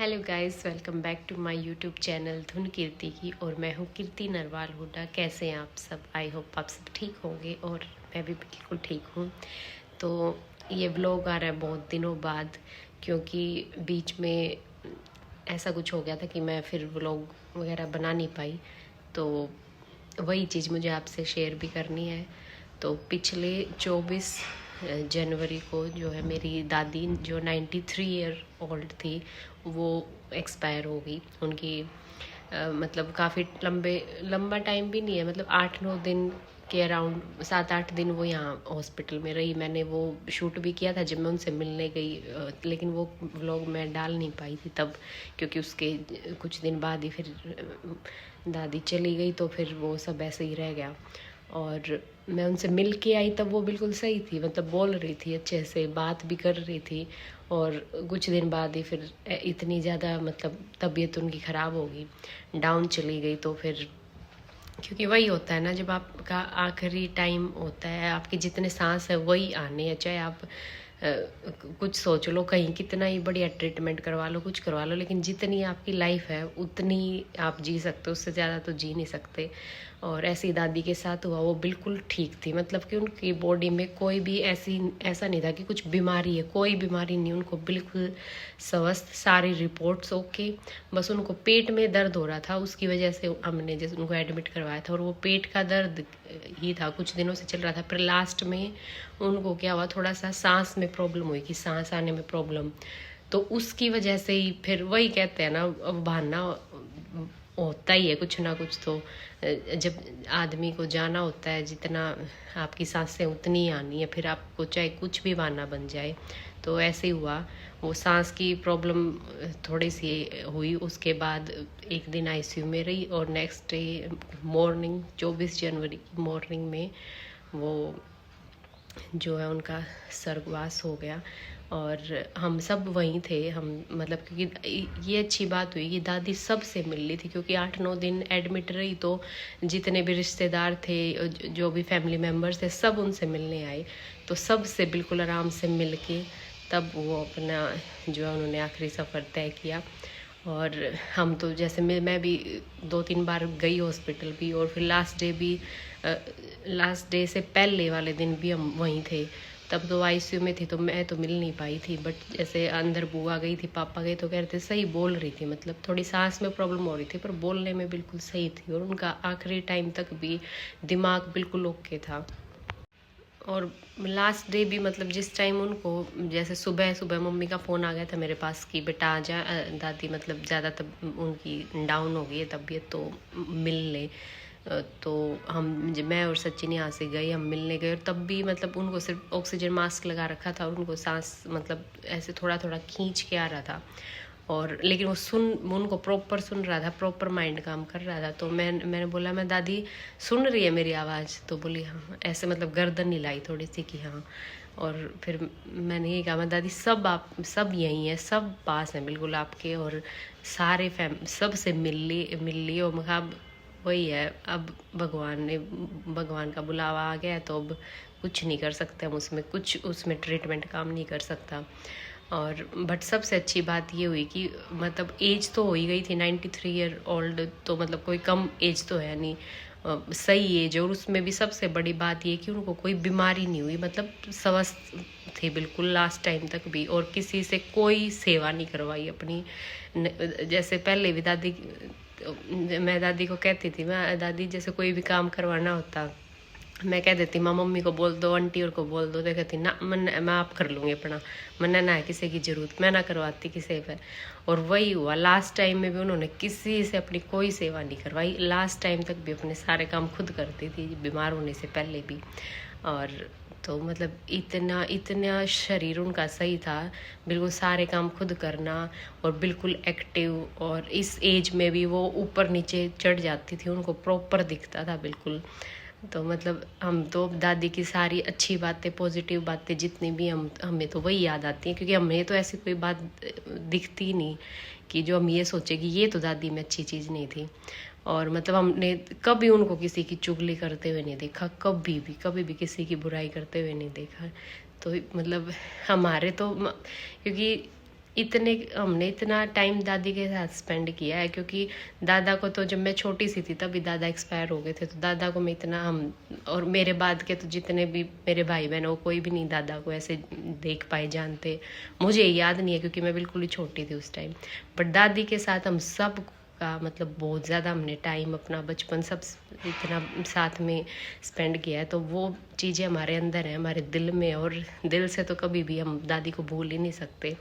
Hello guys, welcome back to my YouTube channel Dhun Kirti की। और मैं हूँ कीर्ति नरवाल हुड्डा। कैसे हैं आप सब? आई होप आप सब ठीक होंगे और मैं भी बिल्कुल ठीक हूँ। तो ये व्लॉग आ रहा है बहुत दिनों बाद, क्योंकि बीच में ऐसा कुछ हो गया था कि मैं फिर व्लॉग वगैरह बना नहीं पाई। तो वही चीज़ मुझे आपसे शेयर भी करनी है। तो पिछले 24 जनवरी को जो है मेरी दादी, जो 93 ईयर ओल्ड थी, वो एक्सपायर हो गई। उनकी मतलब काफ़ी लंबा टाइम भी नहीं है, मतलब 8-9 दिन के अराउंड, 7-8 दिन वो यहाँ हॉस्पिटल में रही। मैंने वो शूट भी किया था जब मैं उनसे मिलने गई, लेकिन वो व्लॉग मैं डाल नहीं पाई थी तब, क्योंकि उसके कुछ दिन बाद ही फिर दादी चली गई, तो फिर वो सब ऐसे ही रह गया। और मैं उनसे मिल के आई तब वो बिल्कुल सही थी, मतलब बोल रही थी अच्छे से, बात भी कर रही थी। और कुछ दिन बाद ही फिर इतनी ज़्यादा मतलब तबीयत उनकी ख़राब हो गई, डाउन चली गई। तो फिर क्योंकि वही होता है ना, जब आपका आखिरी टाइम होता है, आपके जितने सांस है वही आने हैं। चाहे आप कुछ सोच लो, कहीं कितना ही बढ़िया ट्रीटमेंट करवा लो, कुछ करवा लो, लेकिन जितनी आपकी लाइफ है उतनी आप जी सकते हो, उससे ज़्यादा तो जी नहीं सकते। और ऐसी दादी के साथ हुआ, वो बिल्कुल ठीक थी, मतलब कि उनकी बॉडी में कोई भी ऐसा नहीं था कि कुछ बीमारी है, कोई बीमारी नहीं, उनको बिल्कुल स्वस्थ, सारी रिपोर्ट्स ओके। बस उनको पेट में दर्द हो रहा था, उसकी वजह से हमने जैसे उनको एडमिट करवाया था, और वो पेट का दर्द ही था, कुछ दिनों से चल रहा था। फिर लास्ट में उनको क्या हुआ, थोड़ा सा सांस में प्रॉब्लम हुई, कि सांस आने में प्रॉब्लम। तो उसकी वजह से ही फिर वही कहते हैं ना, अब बहाना होता ही है कुछ ना कुछ। तो जब आदमी को जाना होता है, जितना आपकी सांसें उतनी ही आनी है, फिर आपको चाहे कुछ भी बहाना बन जाए। तो ऐसे ही हुआ, वो सांस की प्रॉब्लम थोड़ी सी हुई। उसके बाद एक दिन आईसीयू में रही, और नेक्स्ट डे मॉर्निंग, 24 जनवरी की मॉर्निंग में वो जो है उनका स्वर्गवास हो गया। और हम सब वहीं थे, हम मतलब, क्योंकि ये अच्छी बात हुई कि दादी सबसे मिल ली थी, क्योंकि 8-9 दिन एडमिट रही, तो जितने भी रिश्तेदार थे, जो भी फैमिली मेम्बर्स थे, सब उनसे मिलने आए। तो सबसे बिल्कुल आराम से मिल के तब वो अपना जो है उन्होंने आखिरी सफ़र तय किया। और हम तो जैसे मैं भी 2-3 बार गई हॉस्पिटल भी, और फिर लास्ट डे से पहले वाले दिन भी हम वहीं थे। तब तो आईसीयू में थी, तो मैं तो मिल नहीं पाई थी, बट जैसे अंदर बुआ गई थी, पापा गए, तो कह रहे थे सही बोल रही थी, मतलब थोड़ी सांस में प्रॉब्लम हो रही थी, पर बोलने में बिल्कुल सही थी। और उनका आखिरी टाइम तक भी दिमाग बिल्कुल ओके था। और लास्ट डे भी, मतलब जिस टाइम उनको, जैसे सुबह सुबह मम्मी का फ़ोन आ गया था मेरे पास कि बेटा आ जा, दादी मतलब ज़्यादा तब उनकी डाउन हो गई है तबीयत, तो मिल ले। तो मैं और सचिन यहाँ से गए, हम मिलने गए, और तब भी मतलब उनको सिर्फ ऑक्सीजन मास्क लगा रखा था, और उनको सांस मतलब ऐसे थोड़ा थोड़ा खींच के आ रहा था। और लेकिन वो उनको प्रॉपर सुन रहा था, प्रॉपर माइंड काम कर रहा था। तो मैंने बोला, मैं दादी सुन रही है मेरी आवाज़? तो बोली हाँ, ऐसे मतलब गर्दन हिलाई थोड़ी सी कि हाँ। और फिर मैंने ये कहा, मैं दादी आप सब यहीं हैं, सब पास हैं बिल्कुल आपके, और सारे सब से मिल ली। और मैं कहा, अब वही है, अब भगवान का बुलावा आ गया है, तो अब कुछ नहीं कर सकते हम, उसमें ट्रीटमेंट काम नहीं कर सकता। और बट सबसे अच्छी बात ये हुई कि मतलब एज तो हो ही गई थी, 93 ईयर ओल्ड, तो मतलब कोई कम एज तो है नहीं, सही एज। और उसमें भी सबसे बड़ी बात ये कि उनको कोई बीमारी नहीं हुई, मतलब स्वस्थ थे बिल्कुल लास्ट टाइम तक भी, और किसी से कोई सेवा नहीं करवाई अपनी। जैसे पहले भी मैं दादी को कहती थी, मैं दादी जैसे कोई भी काम करवाना होता, मैं कह देती माँ मम्मी को बोल दो, आंटी और को बोल दो, तो कहती ना मैं आप कर लूँगी अपना, मना ना है किसी की ज़रूरत, मैं ना करवाती किसी पर। और वही हुआ, लास्ट टाइम में भी उन्होंने किसी से अपनी कोई सेवा नहीं करवाई, लास्ट टाइम तक भी अपने सारे काम खुद करती थी, बीमार होने से पहले भी। और तो मतलब इतना इतना शरीर उनका सही था, बिल्कुल सारे काम खुद करना, और बिल्कुल एक्टिव। और इस एज में भी वो ऊपर नीचे चढ़ जाती थी, उनको प्रॉपर दिखता था बिल्कुल। तो मतलब हम तो दादी की सारी अच्छी बातें, पॉजिटिव बातें जितनी भी, हमें तो वही याद आती हैं, क्योंकि हमें तो ऐसी कोई बात दिखती नहीं कि जो हम ये सोचे कि ये तो दादी में अच्छी चीज़ नहीं थी। और मतलब हमने कभी उनको किसी की चुगली करते हुए नहीं देखा, कभी भी किसी की बुराई करते हुए नहीं देखा। तो मतलब हमारे तो क्योंकि हमने इतना टाइम दादी के साथ स्पेंड किया है, क्योंकि दादा को तो जब मैं छोटी सी थी तभी दादा एक्सपायर हो गए थे, तो दादा को मैं इतना हम और मेरे बाद के तो जितने भी मेरे भाई बहन वो कोई भी नहीं दादा को ऐसे देख पाए जानते। मुझे याद नहीं है क्योंकि मैं बिल्कुल ही छोटी थी उस टाइम, बट दादी के साथ हम सब का मतलब बहुत ज़्यादा हमने टाइम अपना बचपन सब इतना साथ में स्पेंड किया है, तो वो चीज़ें हमारे अंदर हैं, हमारे दिल में, और दिल से तो कभी भी हम दादी को भूल ही नहीं सकते।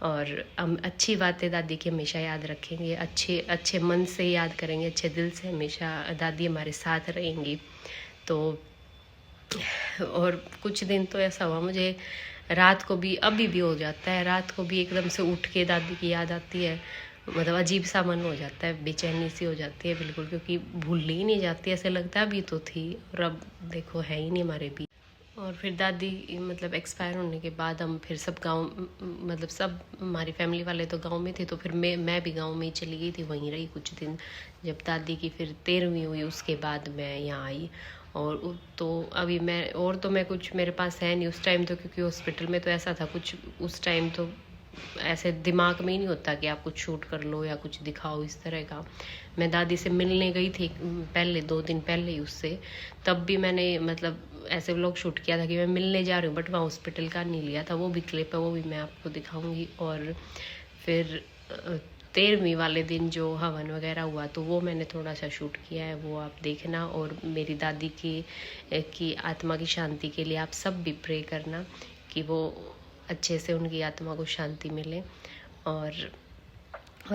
और हम अच्छी बातें दादी की हमेशा याद रखेंगे, अच्छे अच्छे मन से याद करेंगे, अच्छे दिल से हमेशा दादी हमारे साथ रहेंगी। तो और कुछ दिन तो ऐसा हुआ मुझे रात को भी, अभी भी हो जाता है, रात को भी एकदम से उठ के दादी की याद आती है, मतलब अजीब सा मन हो जाता है, बेचैनी सी हो जाती है बिल्कुल, क्योंकि भूल ही नहीं जाती, ऐसे लगता है अभी तो थी और अब देखो है ही नहीं हमारे बीच। और फिर दादी मतलब एक्सपायर होने के बाद हम फिर सब गांव, मतलब सब हमारी फैमिली वाले तो गांव में थे, तो फिर मैं भी गांव में ही चली गई थी, वहीं रही कुछ दिन। जब दादी की फिर 13वीं हुई उसके बाद मैं यहाँ आई। और तो अभी मैं कुछ मेरे पास है नहीं उस टाइम तो, क्योंकि हॉस्पिटल में तो ऐसा था कुछ उस टाइम तो ऐसे दिमाग में ही नहीं होता कि आप कुछ शूट कर लो या कुछ दिखाओ इस तरह का। मैं दादी से मिलने गई थी पहले 2 दिन पहले ही उससे, तब भी मैंने मतलब ऐसे व्लॉग शूट किया था कि मैं मिलने जा रही हूँ, बट वहाँ हॉस्पिटल का नहीं लिया था। वो भी क्लिप है, वो भी मैं आपको दिखाऊंगी। और फिर 13वीं वाले दिन जो हवन वगैरह हुआ तो वो मैंने थोड़ा सा शूट किया है, वो आप देखना। और मेरी दादी की आत्मा की शांति के लिए आप सब भी प्रे करना कि वो अच्छे से उनकी आत्मा को शांति मिले। और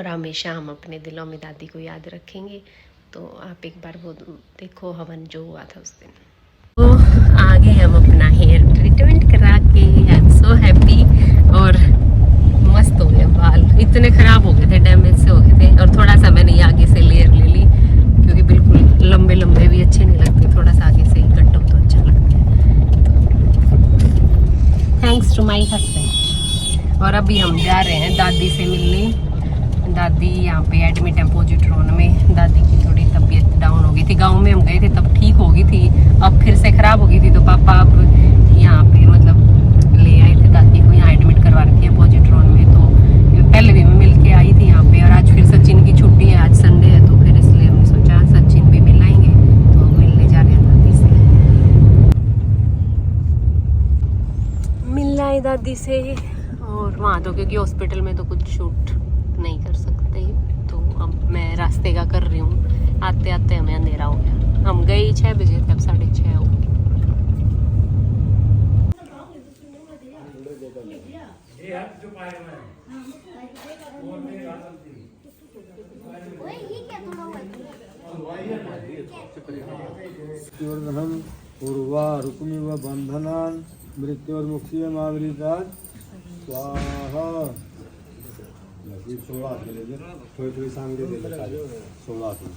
हमेशा हम अपने दिलों में दादी को याद रखेंगे। तो आप एक बार वो देखो हवन जो हुआ था उस दिन। तो आगे हम अपना हेयर ट्रीटमेंट करा के, आई एम सो हैप्पी। और मस्त हो गए बाल, इतने ख़राब हो गए थे, डैमेज से हो गए थे। और थोड़ा सा मैंने आगे से लेयर ले ली, क्योंकि बिल्कुल लंबे लंबे भी अच्छे नहीं लगते, थोड़ा सा आगे से ही कट हो तो अच्छा लगता है। Thanks to my husband. और अभी हम जा रहे हैं दादी से मिलने। दादी यहाँ पे एडमिट है पोजिट्रॉन में। दादी की थोड़ी तबीयत डाउन हो गई थी, गांव में हम गए थे तब ठीक हो गई थी, अब फिर से ख़राब हो गई थी, तो पापा अब यहाँ पे मतलब ले आए थे दादी को, यहाँ एडमिट करवा रखी है पोजिट्रॉन में। तो पहले भी मैं मिल के आई थी यहाँ पे, और आज फिर सचिन की छुट्टी है, आज संडे है, तो फिर इसलिए हमने सोचा सचिन भी मिलाएंगे, तो मिलने जा रहे हैं दादी से। मिलना है दादी से। और वहाँ तो क्योंकि हॉस्पिटल में तो कुछ शूट नहीं कर सकते, तो अब मैं रास्ते का कर रही हूँ। आते आते हमें अंधेरा हो गया, हम गए 6 बजे, तब 6:30 हो गए। पूर्वा रुक्मिव बंधनान मृत्योर्मुक्षीयमावृतात् स्वाहा। 16 के लिए थोड़ी सामग्री दे देता है 16 में।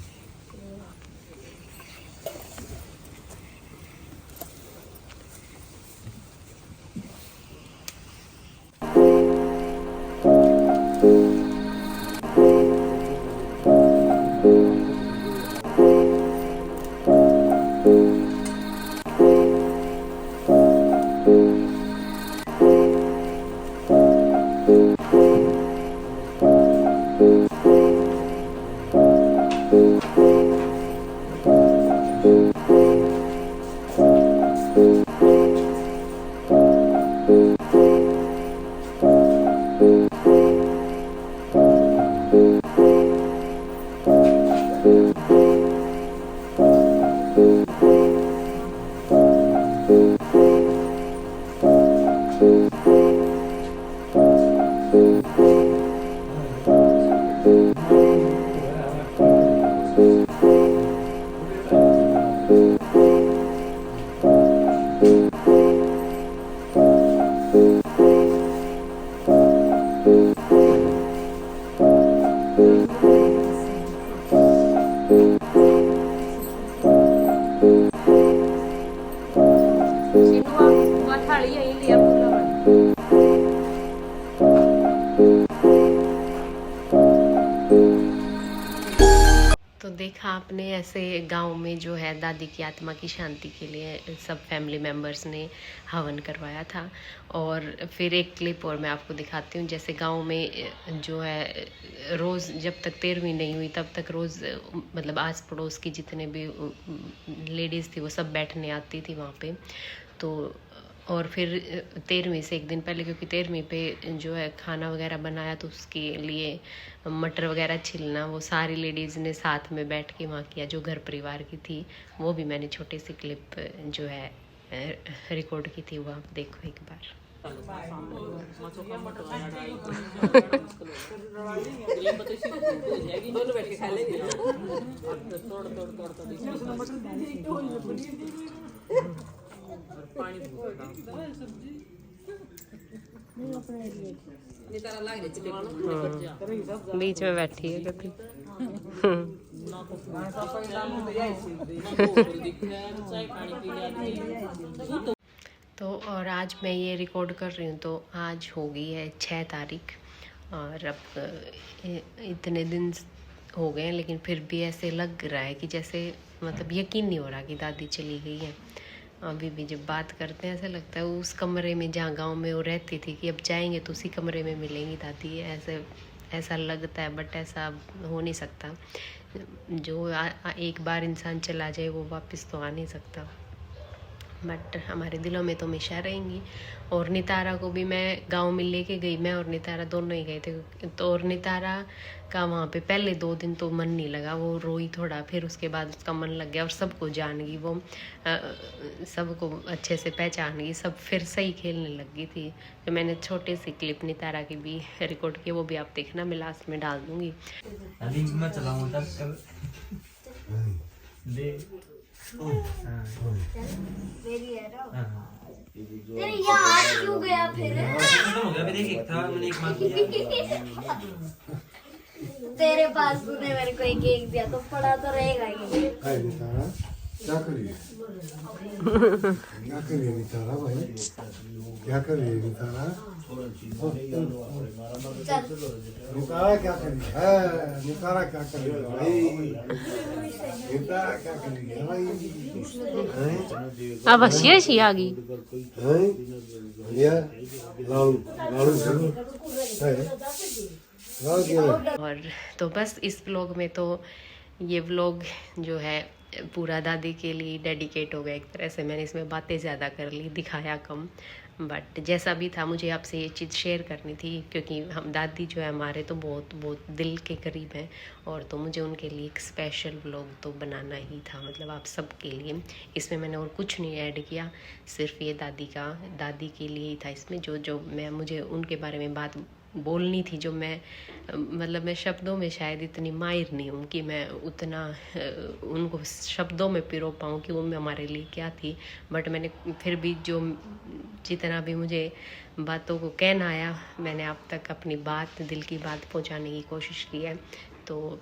आपने ऐसे गांव में जो है दादी की आत्मा की शांति के लिए सब फैमिली मेम्बर्स ने हवन करवाया था। और फिर एक क्लिप और मैं आपको दिखाती हूँ। जैसे गांव में जो है रोज़ जब तक 13वीं नहीं हुई तब तक रोज़ मतलब आस पड़ोस की जितने भी लेडीज़ थी वो सब बैठने आती थी वहाँ पे। तो और फिर 13वीं से एक दिन पहले, क्योंकि 13वीं पे जो है खाना वगैरह बनाया तो उसके लिए मटर वगैरह छिलना वो सारी लेडीज़ ने साथ में बैठ के वहाँ किया, जो घर परिवार की थी। वो भी मैंने छोटी सी क्लिप जो है रिकॉर्ड की थी, वो आप देखो एक बार। बीच में बैठी है कभी। तो और आज मैं ये रिकॉर्ड कर रही हूँ तो आज हो गई है 6 तारीख, और अब इतने दिन हो गए हैं, लेकिन फिर भी ऐसे लग रहा है कि जैसे मतलब यकीन नहीं हो रहा कि दादी चली गई है। अभी भी जब बात करते हैं ऐसा लगता है उस कमरे में जहाँ गांव में वो रहती थी कि अब जाएंगे तो उसी कमरे में मिलेंगी दादी, ऐसा लगता है। बट ऐसा हो नहीं सकता। जो एक बार इंसान चला जाए वो वापस तो आ नहीं सकता, बट हमारे दिलों में तो हमेशा रहेंगी। और नितारा को भी मैं गांव में लेके गई, मैं और नितारा दोनों ही गए थे। तो और नितारा का वहाँ पे पहले 2 दिन तो मन नहीं लगा, वो रोई थोड़ा, फिर उसके बाद उसका मन लग गया और सबको जान गई वो, सबको अच्छे से पहचान गई, सब फिर सही खेलने लग गई थी। तो मैंने छोटी सी क्लिप नितारा की भी रिकॉर्ड की, वो भी आप देखना, मैं लास्ट में डाल दूँगी। तेरे यार क्यों गया फिर? तेरे पास तूने मेरे को एक केक दिया तो पड़ा तो रहेगा ये। क्या करिए नितारा भाई, क्या करिए नितारा? नितारा क्या करिए? नितारा क्या करिए भाई? नितारा क्या करिए भाई? अब अशी आ गई और तो बस इस व्लॉग में तो ये व्लॉग जो है पूरा दादी के लिए डेडिकेट हो गया एक तरह से। मैंने इसमें बातें ज़्यादा कर ली, दिखाया कम, बट जैसा भी था मुझे आपसे ये चीज़ शेयर करनी थी, क्योंकि हम दादी जो है हमारे तो बहुत बहुत दिल के करीब हैं। और तो मुझे उनके लिए एक स्पेशल व्लॉग तो बनाना ही था, मतलब आप सबके लिए। इसमें मैंने और कुछ नहीं ऐड किया, सिर्फ ये दादी के लिए ही था इसमें। जो मुझे उनके बारे में बात बोलनी थी, जो मैं शब्दों में शायद इतनी माहिर नहीं हूँ कि मैं उतना उनको शब्दों में पिरो पाऊँ कि वो हमारे लिए क्या थी। बट मैंने फिर भी जितना भी मुझे बातों को कहना आया, मैंने आप तक अपनी बात, दिल की बात पहुँचाने की कोशिश की है। तो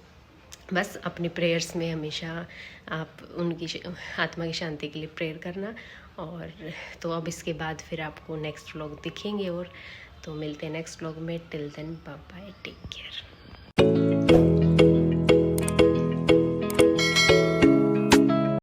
बस अपनी प्रेयर्स में हमेशा आप उनकी आत्मा की शांति के लिए प्रेयर करना। और तो अब इसके बाद फिर आपको नेक्स्ट व्लॉग दिखेंगे, और तो मिलते हैं नेक्स्ट व्लॉग में। Till then bye bye, take care.